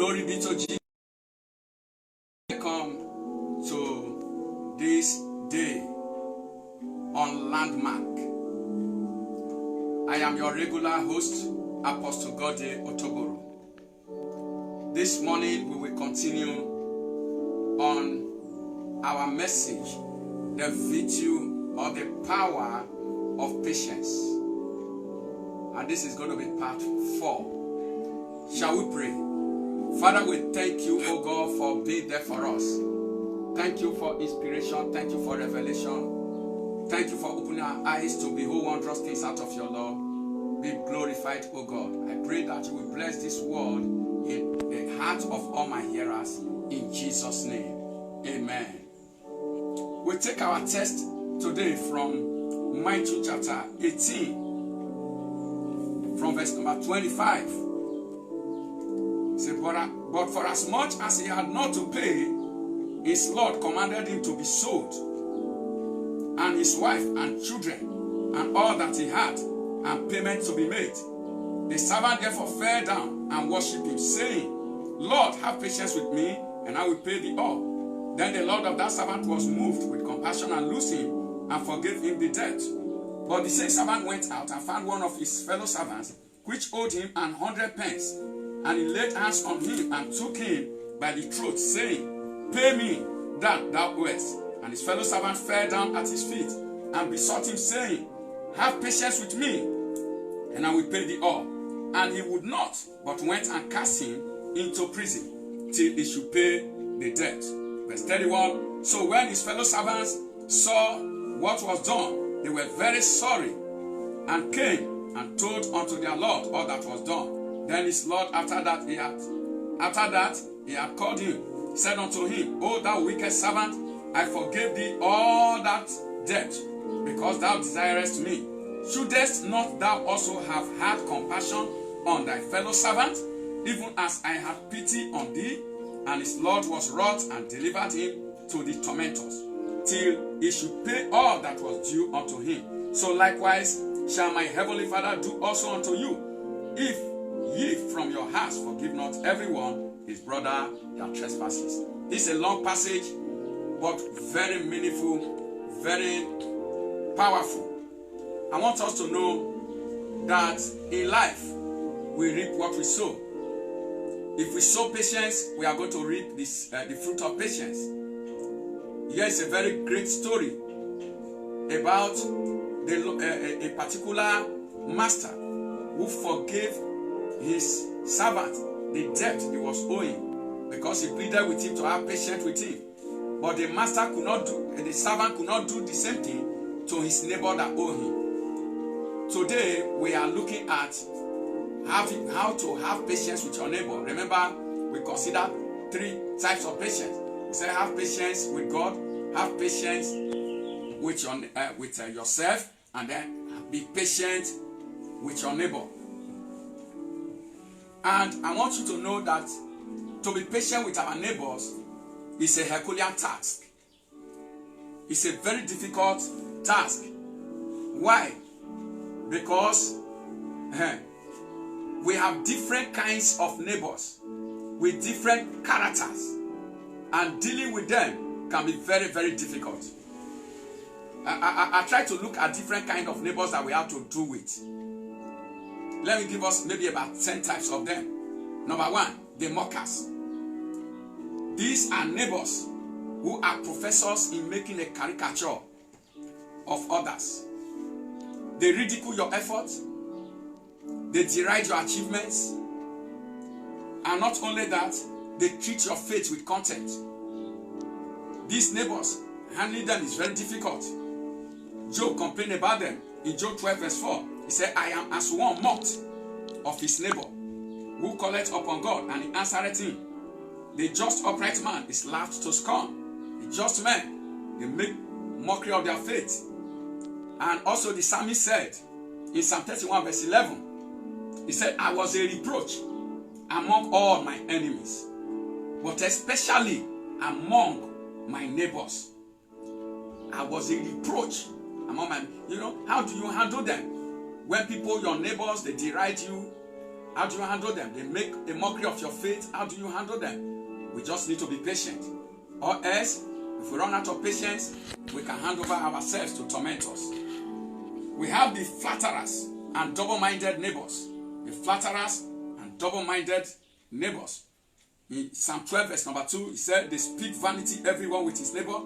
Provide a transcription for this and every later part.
Glory be to Jesus. Welcome to this day on Landmark. I am your regular host, Apostle Gode Otoboro. This morning we will continue on our message, the virtue or the power of patience. And this is going to be part 4. Shall we pray? Father, we thank you, O God, for being there for us. Thank you for inspiration. Thank you for revelation. Thank you for opening our eyes to behold wondrous things out of your law. Be glorified, O God. I pray that you will bless this word in the heart of all my hearers. In Jesus' name, amen. We take our text today from Matthew chapter 18, from verse number 25. Say, but for as much as he had not to pay, his Lord commanded him to be sold, and his wife and children, and all that he had, and payment to be made. The servant therefore fell down and worshipped him, saying, Lord, have patience with me, and I will pay thee all. Then the Lord of that servant was moved with compassion, and loosed him, and forgave him the debt. But the same servant went out and found one of his fellow servants, which owed him 100 pence. And he laid hands on him and took him by the throat, saying, Pay me that thou owest. And his fellow servant fell down at his feet and besought him, saying, Have patience with me, and I will pay thee all. And he would not, but went and cast him into prison till he should pay the debt. Verse 31. So when his fellow servants saw what was done, they were very sorry, and came and told unto their Lord all that was done. Then his Lord, after that he had called him, said unto him, O thou wicked servant, I forgave thee all that debt, because thou desirest me. Shouldest not thou also have had compassion on thy fellow servant, even as I had pity on thee? And his Lord was wroth, and delivered him to the tormentors, till he should pay all that was due unto him. So likewise shall my heavenly Father do also unto you, if ye from your hearts forgive not everyone his brother their trespasses. This is a long passage, but very meaningful, very powerful. I want us to know that in life, we reap what we sow. If we sow patience, we are going to reap this, the fruit of patience. Here is a very great story about a particular master who forgave his servant the debt he was owing, because he pleaded with him to have patience with him. But the servant could not do the same thing to his neighbor that owed him. Today we are looking at how to have patience with your neighbor. Remember, we consider 3 types of patience. We say have patience with God, have patience with yourself, and then be patient with your neighbor. And I want you to know that to be patient with our neighbors is a Herculean task. It's a very difficult task. Why? Because we have different kinds of neighbors with different characters, and dealing with them can be very, very difficult. I try to look at different kinds of neighbors that we have to do with. Let me give us maybe about 10 types of them. Number 1, the mockers. These are neighbors who are professors in making a caricature of others. They ridicule your efforts. They deride your achievements. And not only that, they treat your faith with contempt. These neighbors, handling them is very difficult. Job complained about them in Job 12 verse 4. He said, I am as one mocked of his neighbor, who calleth upon God, and he answereth him. The just upright man is laughed to scorn. The just men, they make mockery of their faith. And also the psalmist said in Psalm 31 verse 11, he said, I was a reproach among all my enemies, but especially among my neighbors. I was a reproach among my, how do you handle them? When people, your neighbors, they deride you, How do you handle them? They make a mockery of your faith. How do you handle them? We just need to be patient. Or else, if we run out of patience, we can hand over ourselves to torment us. We have the flatterers and double-minded neighbors. The flatterers and double-minded neighbors. In Psalm 12 verse number 2, he said, they speak vanity everyone with his neighbor,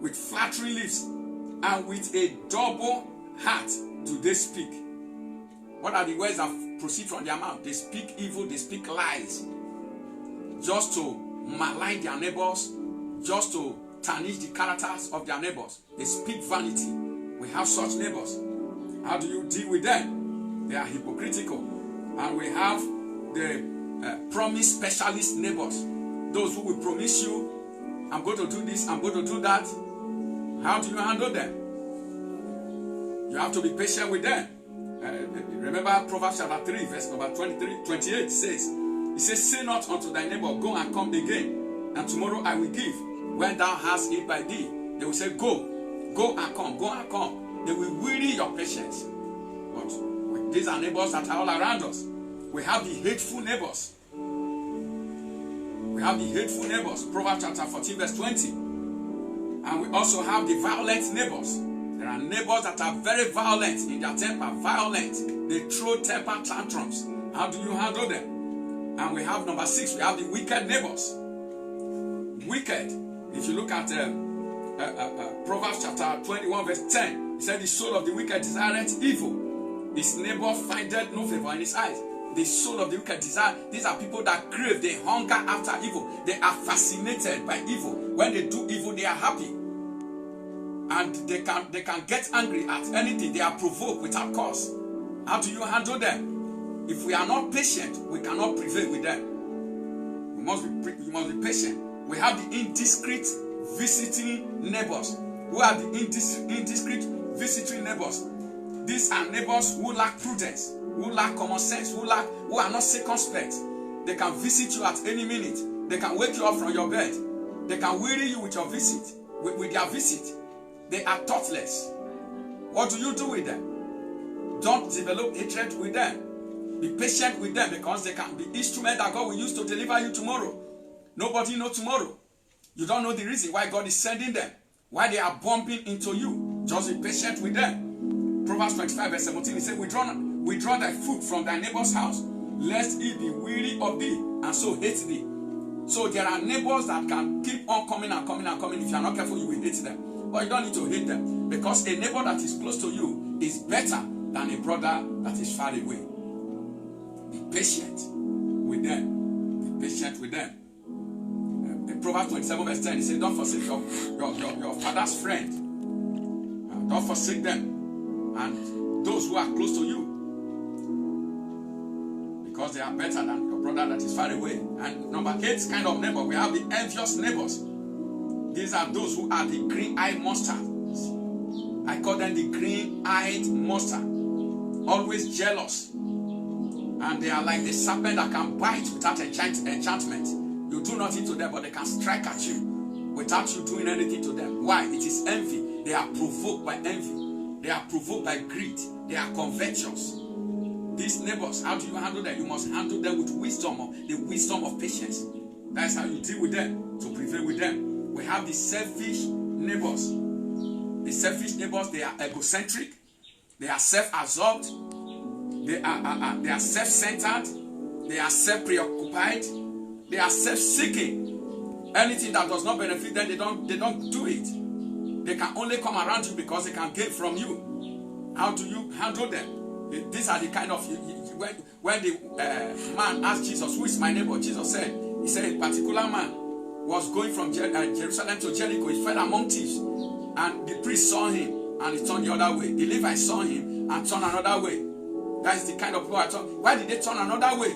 with flattering lips, and with a double heart do they speak. What are the words that proceed from their mouth? They speak evil, they speak lies, just to malign their neighbors, just to tarnish the characters of their neighbors. They speak vanity. We have such neighbors. How do you deal with them? They are hypocritical. And we have the promise specialist neighbors. Those who will promise you, I'm going to do this, I'm going to do that. How do you handle them? You have to be patient with them. Remember Proverbs chapter 3 verse number 28 says, it says, say not unto thy neighbor, go and come again, and tomorrow I will give. When thou hast it by thee, they will say, go and come, go and come. They will weary your patience. But these are neighbors that are all around us. We have the hateful neighbors. We have the hateful neighbors. Proverbs chapter 14 verse 20. And we also have the violent neighbors. There are neighbors that are very violent in their temper, violent. They throw temper tantrums. How do you handle them? And we have number 6, we have the wicked neighbors. Wicked. If you look at Proverbs chapter 21 verse 10, it said, the soul of the wicked desireth evil. His neighbor findeth no favor in his eyes. The soul of the wicked desire. These are people that crave, they hunger after evil. They are fascinated by evil. When they do evil, they are happy. And they can get angry at anything. They are provoked without cause. How do you handle them? If we are not patient, we cannot prevail with them. We must be patient. We have the indiscreet visiting neighbors. Who are the indiscreet visiting neighbors? These are neighbors who lack prudence, who lack common sense, who are not circumspect. They can visit you at any minute. They can wake you up from your bed. They can weary you with your visit, with their visit. They are thoughtless. What do you do with them? Don't develop hatred with them. Be patient with them, because they can be instruments that God will use to deliver you tomorrow. Nobody knows tomorrow. You don't know the reason why God is sending them, why they are bumping into you. Just be patient with them. Proverbs 25 verse 17, he said, withdraw thy foot from thy neighbor's house, lest he be weary of thee, and so hate thee. So there are neighbors that can keep on coming and coming and coming. If you are not careful, you will hate them. But you don't need to hate them, because a neighbor that is close to you is better than a brother that is far away. Be patient with them. Be patient with them. In Proverbs 27 verse 10, he says, don't forsake your father's friend. Don't forsake them. And those who are close to you, because they are better than your brother that is far away. And number 8 kind of neighbor, we have the envious neighbors. These are those who are the green-eyed monsters. I call them the green-eyed monster. Always jealous. And they are like the serpent that can bite without enchantment. You do nothing to them, but they can strike at you without you doing anything to them. Why? It is envy. They are provoked by envy. They are provoked by greed. They are covetous. These neighbors, how do you handle them? You must handle them with wisdom, the wisdom of patience. That's how you deal with them, to prevail with them. We have the selfish neighbors. The selfish neighbors, they are egocentric. They are self-absorbed. They are self-centered. They are self-preoccupied. They are self-seeking. Anything that does not benefit them, they don't do it. They can only come around you because they can gain from you. How do you handle them? These are the kind of, when the man asked Jesus, who is my neighbor? Jesus said, he said a particular man was going from Jerusalem to Jericho. He fell among thieves, and the priest saw him and he turned the other way. The Levites saw him and turned another way. That is the kind of people I talk. Why did they turn another way?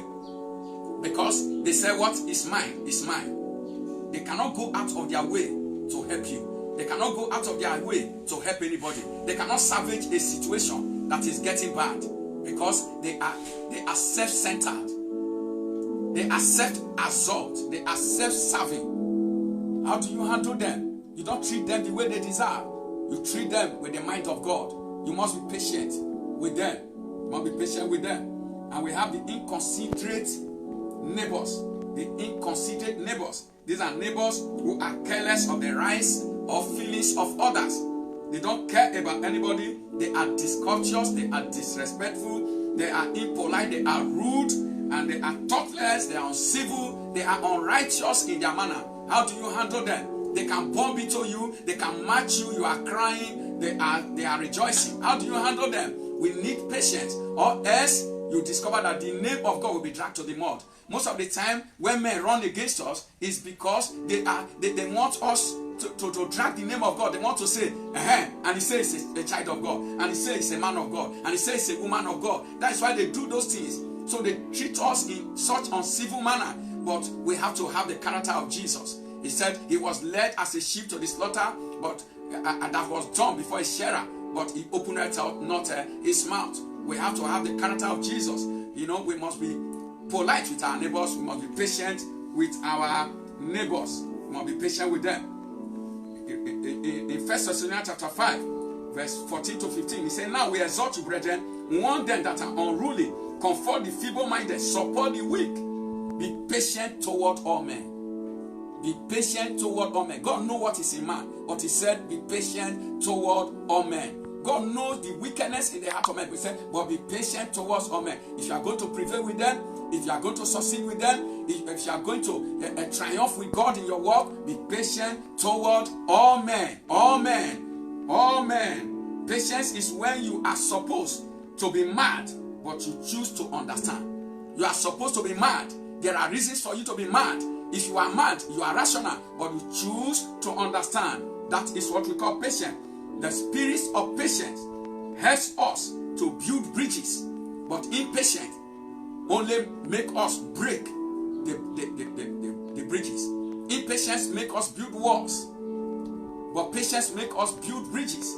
Because they said, what is mine is mine. They cannot go out of their way to help you. They cannot go out of their way to help anybody. They cannot salvage a situation that is getting bad, because they are self-centered. They are self-absorbed. They are self-serving. How do you handle them? You don't treat them the way they deserve. You treat them with the mind of God. You must be patient with them. You must be patient with them. And we have the inconsiderate neighbors. The inconsiderate neighbors. These are neighbors who are careless of the rights or feelings of others. They don't care about anybody. They are discourteous. They are disrespectful. They are impolite. They are rude. And they are thoughtless. They are uncivil. They are unrighteous in their manner. How do you handle them? They can bump into you. They can match you. You are crying. They are rejoicing. How do you handle them? We need patience. Or else you discover that the name of God will be dragged to the mud. Most of the time, when men run against us, is because they want us to drag the name of God. They want to say, and he says it's a child of God, and he says it's a man of God, and he says it's a woman of God. That's why they do those things. So they treat us in such uncivil manner. But we have to have the character of Jesus. He said he was led as a sheep to the slaughter, but and that was done before his shearer, but he opened out not his mouth. We have to have the character of Jesus. You know, we must be polite with our neighbors. We must be patient with our neighbors. We must be patient with them. In 1 Thessalonians chapter 5, verse 14 to 15, he said, now we exhort you, brethren, warn them that are unruly, comfort the feeble-minded, support the weak, be patient toward all men. Be patient toward all men. God knows what is in man, but he said, be patient toward all men. God knows the wickedness in the heart of men. He said, but be patient towards all men. If you are going to prevail with them, if you are going to succeed with them, if you are going to triumph with God in your work, be patient toward all men. All men. All men. Patience is when you are supposed to be mad, but you choose to understand. You are supposed to be mad. There are reasons for you to be mad. If you are mad, you are rational, but you choose to understand. That is what we call patience. The spirit of patience helps us to build bridges, but impatience only make us break the bridges. Impatience make us build walls, but patience make us build bridges.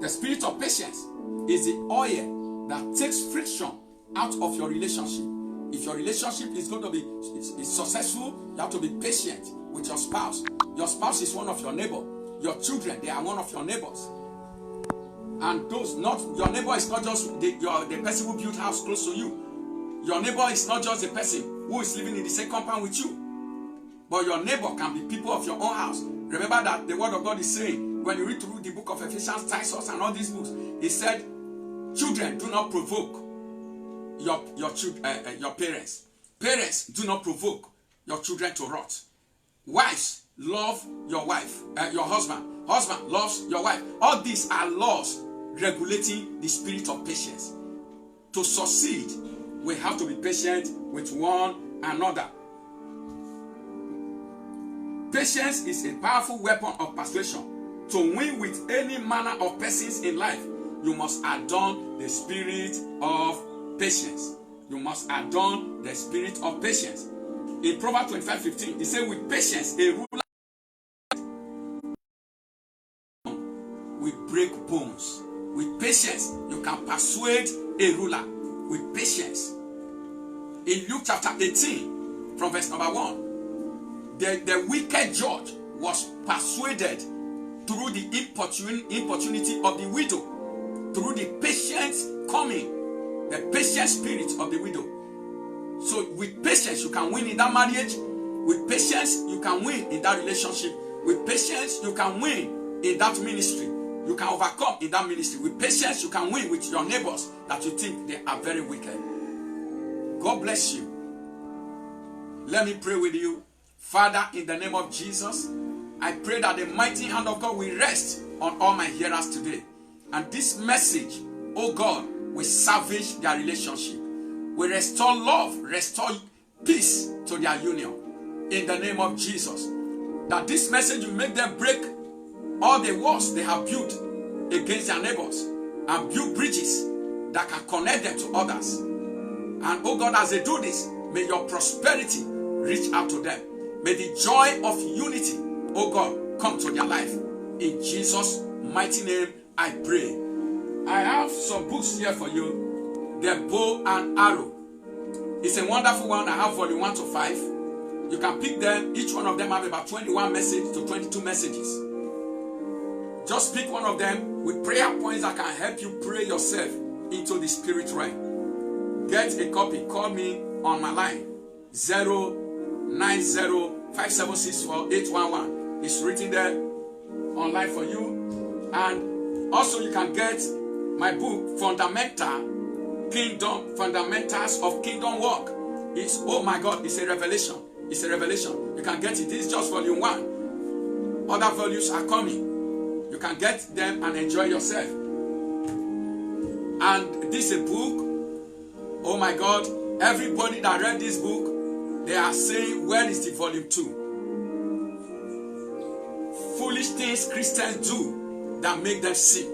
The spirit of patience is the oil that takes friction out of your relationship. If your relationship is going to be successful, you have to be patient with your spouse. Your spouse is one of your neighbors. Your children, they are one of your neighbors. And those not your neighbor is not just the person who built house close to you. Your neighbor is not just the person who is living in the same compound with you. But your neighbor can be people of your own house. Remember that the word of God is saying, when you read through the book of Ephesians, Titus, and all these books, he said, children, do not provoke your parents. Parents, do not provoke your children to wrath. Wives, love your wife, your husband. Husband loves your wife. All these are laws regulating the spirit of patience. To succeed, we have to be patient with one another. Patience is a powerful weapon of persuasion. To win with any manner of persons in life, you must adorn the spirit of patience. You must adorn the spirit of patience. In Proverbs 25:15, it says, with patience, a ruler will break bones. With patience, you can persuade a ruler. With patience. In Luke chapter 18, from verse number 1, the wicked judge was persuaded through the importunity of the widow, through the patient coming, the patient spirit of the widow. So with patience, you can win in that marriage. With patience, you can win in that relationship. With patience, you can win in that ministry. You can overcome in that ministry. With patience, you can win with your neighbors that you think they are very wicked. God bless you. Let me pray with you. Father, in the name of Jesus, I pray that the mighty hand of God will rest on all my hearers today. And this message, oh God, will salvage their relationship. Will restore love, restore peace to their union. In the name of Jesus. That this message will make them break all the walls they have built against their neighbors and build bridges that can connect them to others. And oh God, as they do this, may your prosperity reach out to them. May the joy of unity, oh God, come to their life. In Jesus' mighty name, I pray. I have some books here for you. The Bow and Arrow. It's a wonderful one. I have volume 1 to 5. You can pick them. Each one of them have about 21 messages to 22 messages. Just pick one of them with prayer points that can help you pray yourself into the spirit realm. Get a copy. Call me on my line 09057648111. It's written there online for you. And also you can get my book, Fundamentals of Kingdom Work. It's, oh my God, it's a revelation. It's a revelation. You can get it. This is just volume 1. Other volumes are coming. You can get them and enjoy yourself. And this is a book. Oh my God, everybody that read this book, they are saying, where is the volume 2? Foolish things Christians do that make them sick.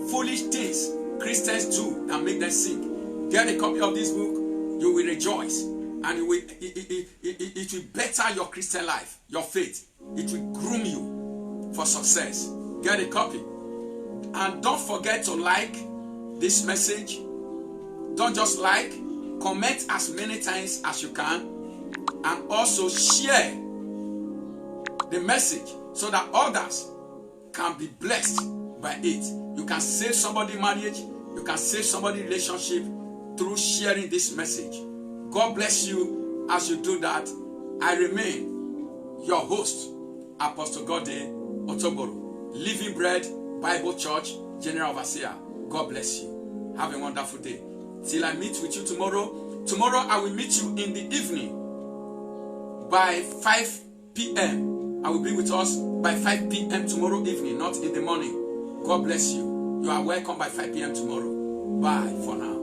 Foolish things Christians do that make them sick. Get a copy of this book. You will rejoice. And it will better your Christian life, your faith. It will groom you for success. Get a copy. And don't forget to like this message. Don't just like, comment as many times as you can. And also share the message so that others can be blessed by it. You can save somebody's marriage. You can save somebody's relationship through sharing this message. God bless you as you do that. I remain your host, Apostle Gode Otoboro, Living Bread Bible Church General Overseer. God bless you. Have a wonderful day. Till I meet with you tomorrow. Tomorrow I will meet you in the evening by 5 p.m. I will be with us by 5 p.m. tomorrow evening, not in the morning. God bless you. You are welcome by 5 p.m. tomorrow. Bye for now.